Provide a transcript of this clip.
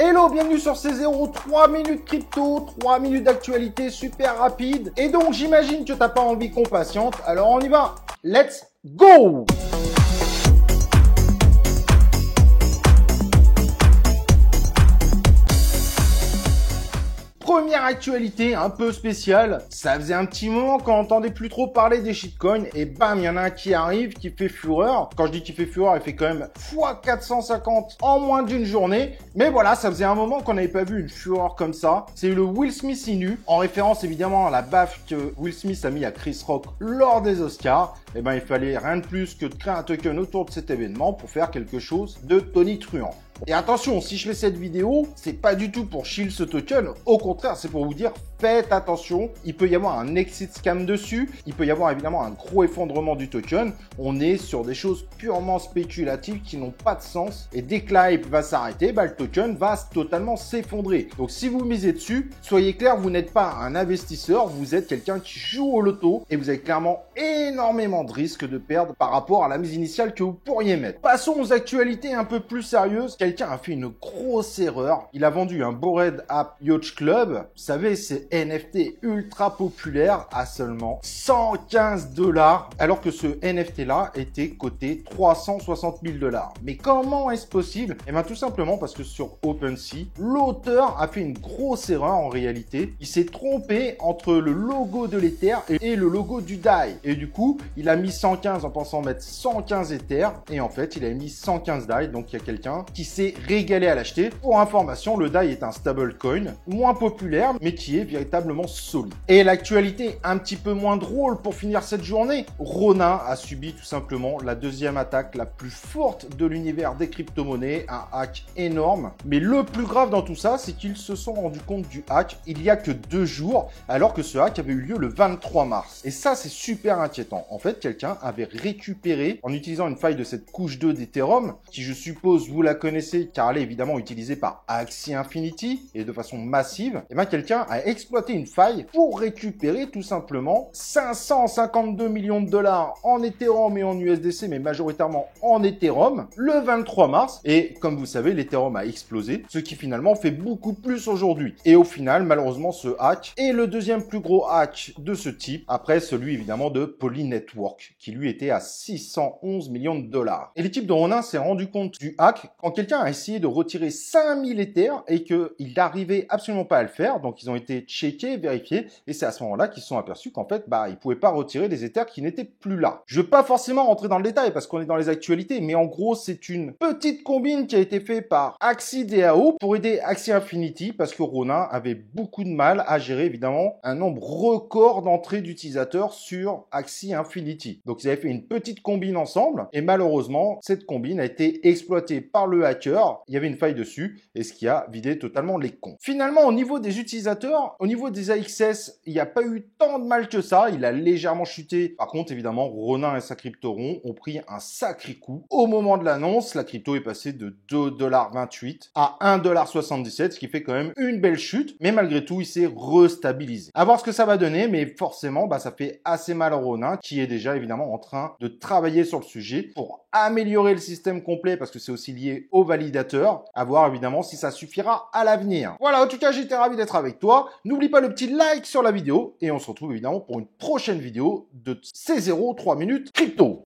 Hello, bienvenue sur C0, 3 minutes crypto, 3 minutes d'actualité super rapide. Et donc j'imagine que t'as pas envie qu'on patiente, alors on y va. Let's go! Première actualité un peu spéciale, ça faisait un petit moment qu'on n'entendait plus trop parler des shitcoins et bam, il y en a un qui arrive, qui fait fureur. Quand je dis qu'il fait fureur, il fait quand même x450 en moins d'une journée. Mais voilà, ça faisait un moment qu'on n'avait pas vu une fureur comme ça. C'est le Will Smith Inu, en référence évidemment à la baffe que Will Smith a mis à Chris Rock lors des Oscars. Et ben il fallait rien de plus que de créer un token autour de cet événement pour faire quelque chose de tonitruant. Et attention, si je fais cette vidéo, c'est pas du tout pour shield ce token. Au contraire, c'est pour vous dire, faites attention. Il peut y avoir un exit scam dessus. Il peut y avoir évidemment un gros effondrement du token. On est sur des choses purement spéculatives qui n'ont pas de sens. Et dès que la hype va s'arrêter, le token va totalement s'effondrer. Donc si vous misez dessus, soyez clair, vous n'êtes pas un investisseur. Vous êtes quelqu'un qui joue au loto. Et vous avez clairement énormément de risques de perdre par rapport à la mise initiale que vous pourriez mettre. Passons aux actualités un peu plus sérieuses. Quelqu'un a fait une grosse erreur. Il a vendu un Bored Ape Yacht Club. Vous savez, c'est NFT ultra populaire à seulement 115 $, alors que ce NFT-là était coté 360 000 $. Mais comment est-ce possible? Eh bien, tout simplement parce que sur OpenSea, l'auteur a fait une grosse erreur en réalité. Il s'est trompé entre le logo de l'Ether et le logo du DAI. Et du coup, il a mis 115 en pensant mettre 115 Ether. Et en fait, il a mis 115 DAI. Donc, il y a quelqu'un qui s'est régalé à l'acheter. Pour information, le DAI est un stablecoin moins populaire, mais qui est véritablement solide. Et l'actualité un petit peu moins drôle pour finir cette journée, Ronin a subi tout simplement la deuxième attaque la plus forte de l'univers des crypto-monnaies, un hack énorme. Mais le plus grave dans tout ça, c'est qu'ils se sont rendus compte du hack il y a que 2 jours, alors que ce hack avait eu lieu le 23 mars. Et ça, c'est super inquiétant. En fait, quelqu'un avait récupéré, en utilisant une faille de cette couche 2 d'Ethereum, qui je suppose vous la connaissez, car elle est évidemment utilisée par Axie Infinity, et de façon massive, et bien quelqu'un a exploité une faille pour récupérer tout simplement 552 millions de $, en Ethereum et en USDC, mais majoritairement en Ethereum, le 23 mars. Et comme vous savez, l'Ethereum a explosé, ce qui finalement fait beaucoup plus aujourd'hui. Et au final, malheureusement, ce hack est le deuxième plus gros hack de ce type, après celui évidemment de Poly Network, qui lui était à 611 millions de $. Et l'équipe de Ronin s'est rendu compte du hack quand quelqu'un a essayé de retirer 5000 Ethers et qu'il n'arrivait absolument pas à le faire. Donc ils ont été checkés, vérifiés, et c'est à ce moment-là qu'ils se sont aperçus qu'en fait, ils pouvaient pas retirer des Ethers qui n'étaient plus là. Je vais pas forcément rentrer dans le détail parce qu'on est dans les actualités, mais en gros, c'est une petite combine qui a été faite par Axie DAO pour aider Axie Infinity parce que Ronin avait beaucoup de mal à gérer évidemment un nombre record d'entrées d'utilisateurs sur Axie Infinity. Donc ils avaient fait une petite combine ensemble et malheureusement, cette combine a été exploitée par le hacker. Il y avait une faille dessus et ce qui a vidé totalement les comptes. Finalement, au niveau des utilisateurs, au niveau des AXS, il n'y a pas eu tant de mal que ça. Il a légèrement chuté. Par contre, évidemment, Ronin et sa crypto-ron ont pris un sacré coup. Au moment de l'annonce, la crypto est passée de 2,28 $ à 1,77 $, ce qui fait quand même une belle chute. Mais malgré tout, il s'est restabilisé. À voir ce que ça va donner, mais forcément, ça fait assez mal à Ronin, qui est déjà évidemment en train de travailler sur le sujet pour améliorer le système complet, parce que c'est aussi lié au validateur. À voir évidemment si ça suffira à l'avenir. Voilà, en tout cas, j'étais ravi d'être avec toi. N'oublie pas le petit like sur la vidéo et on se retrouve évidemment pour une prochaine vidéo de C0 3 minutes crypto.